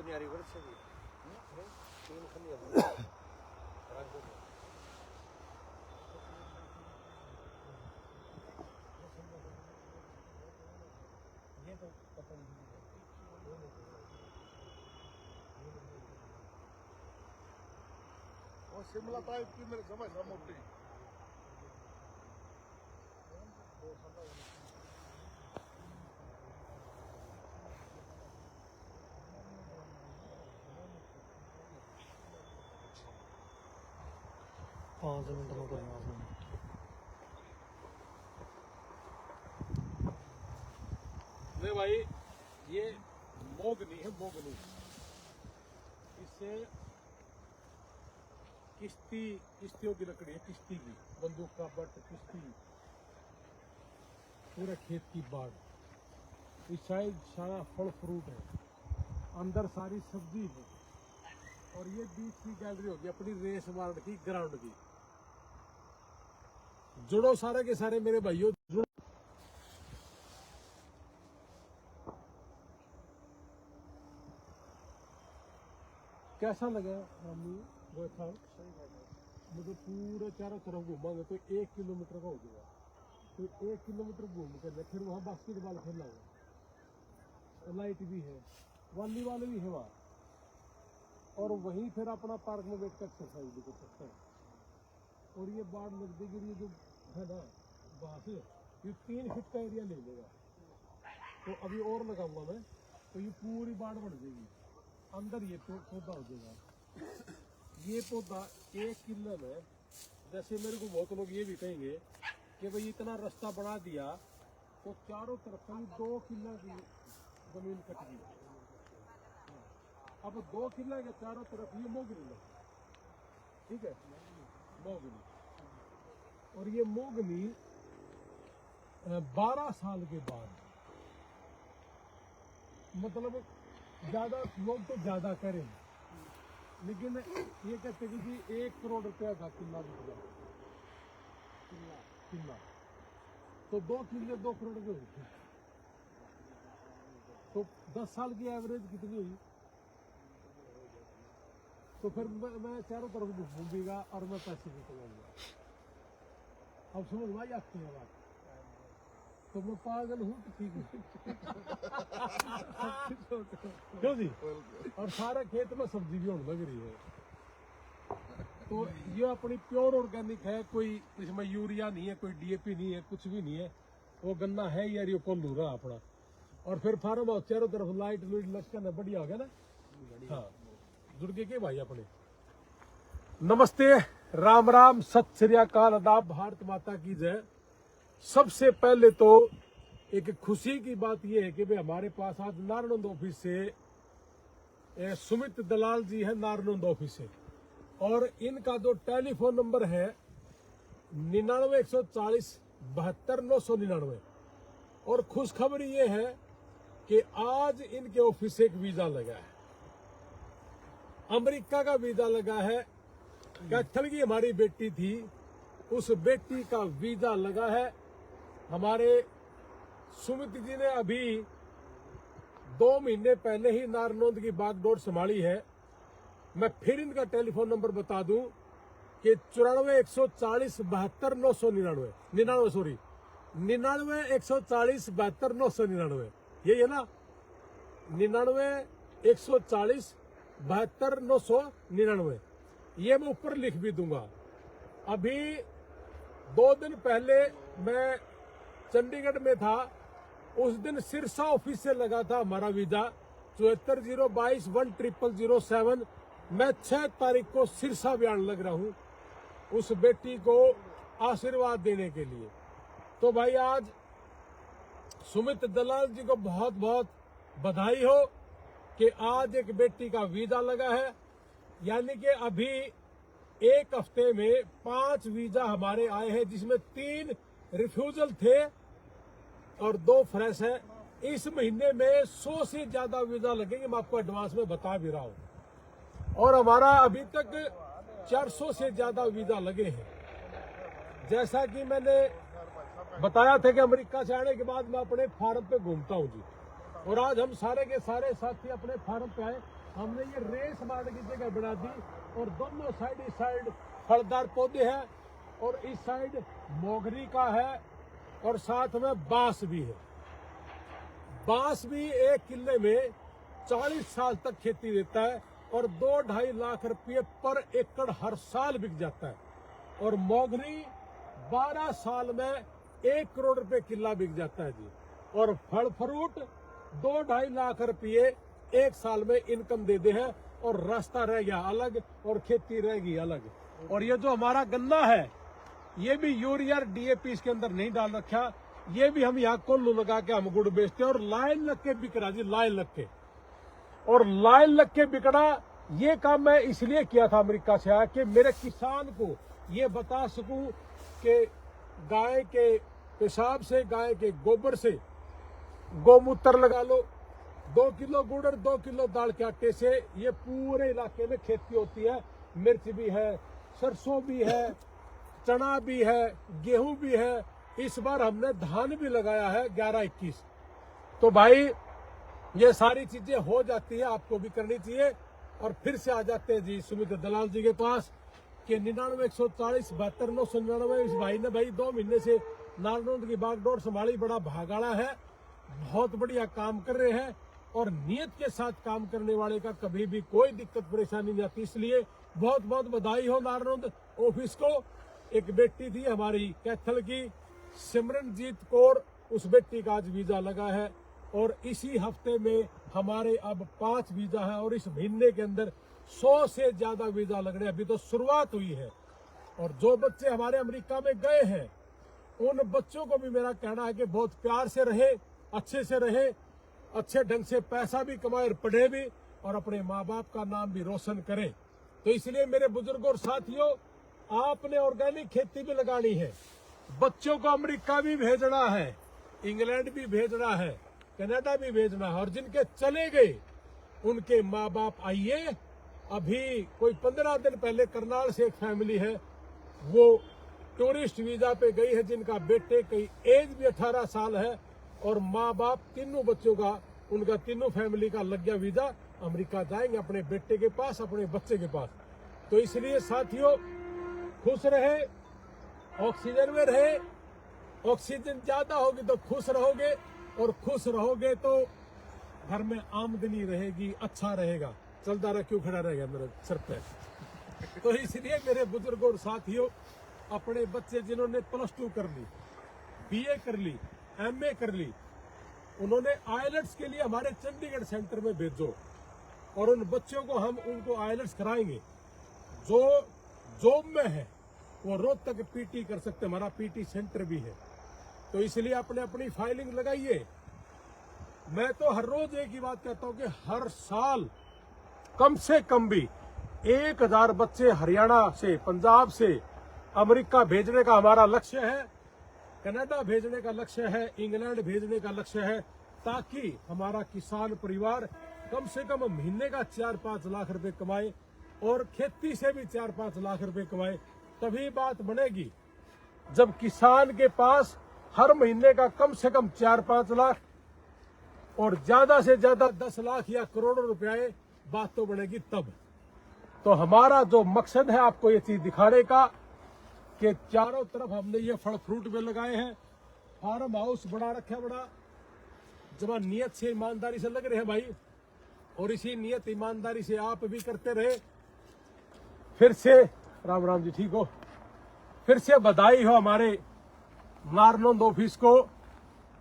दुनियारी वर्ष से भी तीन खली है ये तो पता नहीं और शिमला टाइप की मेरे समझ है मोटी पाँच मिनट में करना आपने नहीं भाई ये मोगनी है मोगनी इससे किश्तियों की लकड़ी है किश्ती की बंदूक का बट किश्ती पूरे खेत की बाढ़ इस साइड सारा फल फ्रूट है अंदर सारी सब्जी है और ये बीच की गैलरी होगी अपनी रेस मार्ट की ग्राउंड की जुड़ो सारे के सारे मेरे भाइयों जुड़ो कैसा लगा मम्मी वो था मुझे पूरे चारों तरफ घूमांगे तो 1 किलोमीटर का हो जाएगा तो 1 किलोमीटर घूम कर फिर वहाँ बास्केटबॉल खेलना होगा लाइट भी है वॉलीबॉल भी है वहाँ और वहीं फिर अपना पार्क में बैठ कर एक्सरसाइज भी कर सकते हैं और ये बाढ़ नजदीक ये जो है ना वहाँ से ये 3 फीट का एरिया ले लेगा तो अभी और लगाऊंगा मैं तो ये पूरी बाढ़ बढ़ जाएगी अंदर ये पौधा हो जाएगा ये पौधा 1 किलो में जैसे मेरे को बहुत लोग ये भी कहेंगे कि भाई इतना रास्ता बना दिया तो चारों तरफ से 2 किलो की जमीन कट गई अब 2 किलो के चारों तरफ ये मोगनी है ठीक है मोगनी और ये मोगनी 12 साल के बाद मतलब ज्यादा लोग तो ज्यादा करें लेकिन ये कहते हैं कि 1 करोड़ रुपया का किला बिक गया किला तो 2 किले 2 करोड़ के होते तो 10 साल की एवरेज कितनी हुई तो फिर मैं चारों तरफ घूमेगा और मैं पैसे भी कमाऊंगा अब समझ में आई आपकी बात तो मैं पागल हूँ तो ठीक क्यों जी और सारे खेत में सब्जी भी होने लग रही है तो ये अपनी प्योर ऑर्गेनिक है कोई इसमें यूरिया नहीं है कोई डीएपी नहीं है कुछ भी नहीं है वो गन्ना है यार ये कोल्लू रहा अपना और फिर फार्म हाउस चारों तरफ लाइट लूट लटकन है बढ़िया हो गया ना हाँ जुड़ गए के भाई अपने नमस्ते राम राम सत श्री अकाल आदाब भारत माता की जय सबसे पहले तो एक खुशी की बात यह है कि भाई हमारे पास आज नारनंद ऑफिस से सुमित दलाल जी है नारनंद ऑफिस से और इनका जो टेलीफोन नंबर है 9914472999 और खुशखबरी ये है कि आज इनके ऑफिस से एक वीजा लगा है अमेरिका का वीजा लगा है कैथल की हमारी बेटी थी उस बेटी का वीजा लगा है हमारे सुमित जी ने अभी 2 महीने पहले ही नारनौंद की बागडोर संभाली है मैं फिर इनका टेलीफोन नंबर बता दूं कि 9914472999 यही है ना 9914472999 ये मैं ऊपर लिख भी दूंगा अभी 2 दिन पहले मैं चंडीगढ़ में था उस दिन सिरसा ऑफिस से लगा था हमारा वीजा 7402210007 मैं 6 तारीख को सिरसा भी आने लग रहा हूं उस बेटी को आशीर्वाद देने के लिए तो भाई आज सुमित दलाल जी को बहुत बहुत बधाई हो कि आज एक बेटी का वीजा लगा है यानी कि अभी 1 हफ्ते में 5 वीजा हमारे आए हैं जिसमें 3 रिफ्यूजल थे और 2 फ्रेश है इस महीने में 100 से ज्यादा वीजा लगेंगे मैं आपको एडवांस में बता भी रहा हूं और हमारा अभी तक 400 से ज्यादा वीजा लगे हैं जैसा कि मैंने बताया था कि अमेरिका से आने के बाद मैं अपने फार्म पे घूमता हूं जी और आज हम सारे के सारे साथी अपने फार्म पे आए। हमने ये रेस मार्ट की जगह बना दी और दोनों साइड इस साइड फलदार पौधे हैं और इस साइड मोगरी का है और साथ में बांस भी है। बांस भी 1 किले में 40 साल तक खेती देता है और 2-2.5 लाख रुपये पर एकड़ हर साल बिक जाता है और मोगरी 12 साल में 1 करोड़ रुपए किला बिक जाता है जी। और फल फ्रूट 2-2.5 लाख रुपये 1 साल में इनकम दे दे है और रास्ता रह गया अलग और खेती रह गई अलग। और ये जो हमारा गन्ना है ये भी यूरिया DAP इसके अंदर नहीं डाल रखा, ये भी हम यहाँ कोल्लू लगा के हम गुड़ बेचते हैं और लाइन लग के बिक रहा जी, लाइन लग के। और लाइन लग के बिकना ये काम मैं इसलिए किया था अमेरिका से आया कि मेरे किसान को ये बता सकूं कि गाय के पेशाब से, गाय के गोबर से गौमूत्र लगा लो, 2 किलो गुड़ और 2 किलो दाल के आटे से ये पूरे इलाके में खेती होती है। मिर्च भी है, सरसों भी है, चना भी है, गेहूं भी है। इस बार हमने धान भी लगाया है 11-21। तो भाई ये सारी चीजें हो जाती है, आपको भी करनी चाहिए। और फिर से आ जाते हैं जी सुमित दलाल जी के पास कि 99-140-72-999। इस भाई ने भाई 2 महीने से नारनौंद की बागडोर संभाली, बड़ा भागाड़ा है, बहुत बढ़िया काम कर रहे हैं और नियत के साथ काम करने वाले का कभी भी कोई दिक्कत परेशानी नहीं आती। इसलिए बहुत बहुत बधाई हो नारनौंद ऑफिस को। एक बेटी थी हमारी कैथल की सिमरनजीत कौर, उस बेटी का आज वीजा लगा है और इसी हफ्ते में हमारे अब 5 वीजा है और इस महीने के अंदर 100 से ज्यादा वीजा लग रहे हैं। अभी तो शुरुआत हुई है। और जो बच्चे हमारे अमेरिका में गए हैं उन बच्चों को भी मेरा कहना है कि बहुत प्यार से रहे, अच्छे से रहे, अच्छे ढंग से पैसा भी कमाए और पढ़े भी और अपने माँ बाप का नाम भी रोशन करें। तो इसलिए मेरे बुजुर्गों और साथियों, आपने ऑर्गेनिक खेती भी लगानी है, बच्चों को अमेरिका भी भेजना है, इंग्लैंड भी भेजना है, कनाडा भी भेजना है। और जिनके चले गए उनके माँ बाप आइए। अभी कोई 15 दिन पहले करनाल से एक फैमिली है, वो टूरिस्ट वीजा पे गई है, जिनका बेटे की एज भी 18 साल है और माँ बाप तीनों बच्चों का, उनका तीनों फैमिली का लग गया वीजा, अमेरिका जाएंगे अपने बेटे के पास, अपने बच्चे के पास। तो इसलिए साथियों, खुश रहे, ऑक्सीजन में रहे। ऑक्सीजन ज्यादा होगी तो खुश रहोगे और खुश रहोगे तो घर में आमदनी रहेगी, अच्छा रहेगा। चलता रहा क्यों खड़ा रहेगा मेरे सर पे। तो इसलिए मेरे बुजुर्गों और साथियों, अपने बच्चे जिन्होंने +2 कर ली, BA कर ली, MA कर ली, उन्होंने IELTS के लिए हमारे चंडीगढ़ सेंटर में भेजो और उन बच्चों को हम उनको IELTS कराएंगे। जो जॉब में है वो रोहतक PT कर सकते, हमारा PT सेंटर भी है। तो इसलिए अपने अपनी फाइलिंग लगाइए। मैं तो हर रोज एक ही बात कहता हूं कि हर साल कम से कम भी 1000 बच्चे हरियाणा से, पंजाब से अमेरिका भेजने का हमारा लक्ष्य है, कनाडा भेजने का लक्ष्य है, इंग्लैंड भेजने का लक्ष्य है, ताकि हमारा किसान परिवार कम से कम महीने का 4-5 लाख रुपए कमाए और खेती से भी 4-5 लाख रुपए कमाए। तभी बात बनेगी जब किसान के पास हर महीने का कम से कम 4-5 लाख और ज्यादा से ज्यादा 10 लाख या करोड़ों रुपए आए, बात तो बनेगी तब। तो हमारा जो मकसद है आपको ये चीज दिखाने का कि चारों तरफ हमने ये फल फ्रूट में लगाए हैं, फार्म हाउस बड़ा रखा, बड़ा जब नियत से ईमानदारी से लग रहे हैं भाई, और इसी नियत ईमानदारी से आप भी करते रहे। फिर से राम राम जी, ठीक हो। फिर से बधाई हो हमारे नारनौंद ऑफिस को।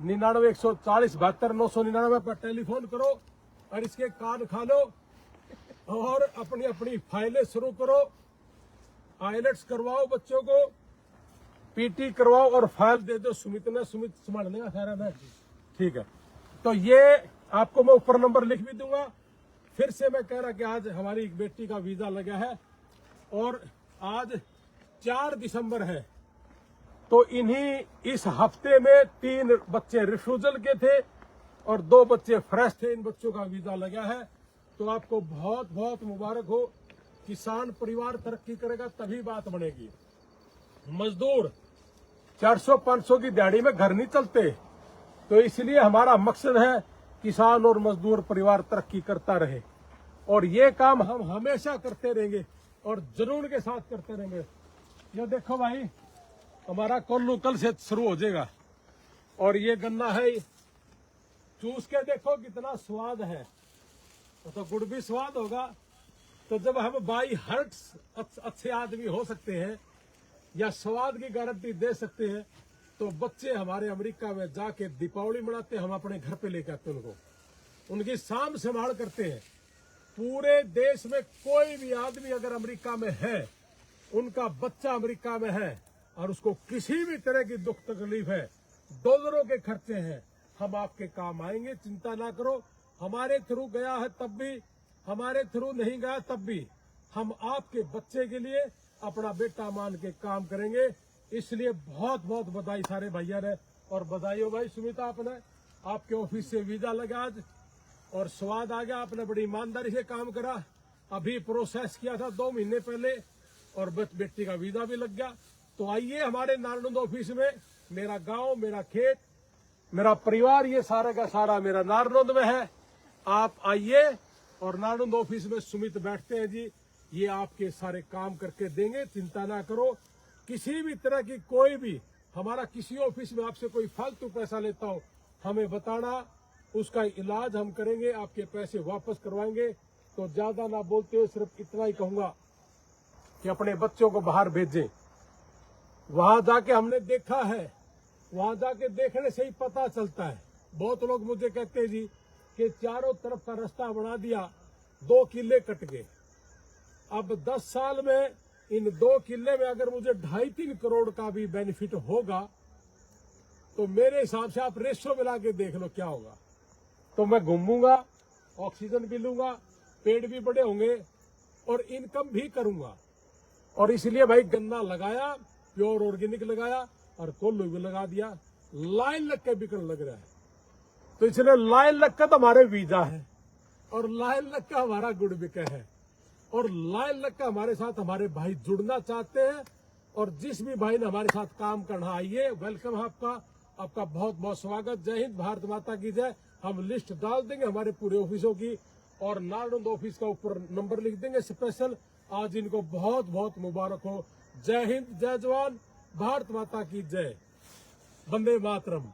99-140-72-999 पर टेलीफोन करो और इसके कान खा लो और अपनी अपनी फाइलें शुरू करो। IELTS करवाओ, बच्चों को PT करवाओ और फाइल दे दो सुमित ने, सुमित संभालने का सारा है, ठीक है। तो ये आपको मैं ऊपर नंबर लिख भी दूंगा। फिर से मैं कह रहा कि आज हमारी एक बेटी का वीजा लगा है और आज 4 दिसंबर है। तो इन्हीं इस हफ्ते में 3 बच्चे रिफ्यूजल के थे और 2 बच्चे फ्रेश थे, इन बच्चों का वीजा लगा है। तो आपको बहुत बहुत मुबारक हो। किसान परिवार तरक्की करेगा तभी बात बनेगी। मजदूर 400-500 की दिहाड़ी में घर नहीं चलते। तो इसलिए हमारा मकसद है किसान और मजदूर परिवार तरक्की करता रहे। और ये काम हम हमेशा करते रहेंगे और जुनून के साथ करते रहेंगे। ये देखो भाई, हमारा कोल्लू कल से शुरू हो जाएगा। और ये गन्ना है, चूस के देखो कितना स्वाद है। तो गुड़ भी स्वाद होगा। तो जब हम बाई हर्ट्स अच्छे आदमी हो सकते हैं या स्वाद की गारंटी दे सकते हैं, तो बच्चे हमारे अमेरिका में जाके दीपावली मनाते, हम अपने घर पे लेके आते उनको, उनकी साम संभाल करते हैं। पूरे देश में कोई भी आदमी अगर अमेरिका में है, उनका बच्चा अमेरिका में है और उसको किसी भी तरह की दुख तकलीफ है, डॉलरों के खर्चे हैं, हम आपके काम आएंगे, चिंता ना करो। हमारे थ्रू गया है तब भी, हमारे थ्रू नहीं गया तब भी, हम आपके बच्चे के लिए अपना बेटा मान के काम करेंगे। इसलिए बहुत बहुत बधाई सारे भैया ने। और बधाई हो भाई सुमिता, आपने आपके ऑफिस से वीजा लगा आज और स्वाद आ गया। आपने बड़ी ईमानदारी से काम करा, अभी प्रोसेस किया था 2 महीने पहले और बेटी का वीजा भी लग गया। तो आइए हमारे नारनौंद ऑफिस में, मेरा गांव, मेरा खेत, मेरा परिवार, ये सारा का सारा मेरा नारनौंद में है। आप आइए और नारनौंद ऑफिस में सुमित बैठते हैं जी, ये आपके सारे काम करके देंगे, चिंता ना करो। किसी भी तरह की कोई भी हमारा किसी ऑफिस में आपसे कोई फालतू पैसा लेता हो, हमें बताना, उसका इलाज हम करेंगे, आपके पैसे वापस करवाएंगे। तो ज्यादा ना बोलते हुए सिर्फ इतना ही कहूंगा कि अपने बच्चों को बाहर भेजें। वहां जाके हमने देखा है, वहां जाके देखने से ही पता चलता है। बहुत लोग मुझे कहते हैं जी कि चारों तरफ का रास्ता बना दिया, 2 किले कट गए। अब 10 साल में इन 2 किले में अगर मुझे 2.5-3 करोड़ का भी बेनिफिट होगा, तो मेरे हिसाब से आप रेशो मिला के देख लो क्या होगा। तो मैं घूमूंगा, ऑक्सीजन भी लूंगा, पेड़ भी बड़े होंगे और इनकम भी करूंगा। और इसलिए भाई गन्ना लगाया, प्योर ऑर्गेनिक लगाया और कोल्लू भी लगा दिया। लाइन लग के बिकने लग रहा है। तो इसलिए लाइन लग का तो हमारे वीजा है और लाइन लग का हमारा गुड़ बिका है और लाइन लग का हमारे साथ हमारे भाई जुड़ना चाहते हैं। और जिस भी भाई ने हमारे साथ काम करना, आइए, वेलकम है आपका बहुत बहुत स्वागत। जय हिंद, भारत माता की जय। हम लिस्ट डाल देंगे हमारे पूरे ऑफिसों की और नारनौंद ऑफिस का ऊपर नंबर लिख देंगे स्पेशल। आज इनको बहुत बहुत मुबारक हो। जय हिंद, जय जवान, भारत माता की जय, वंदे मातरम।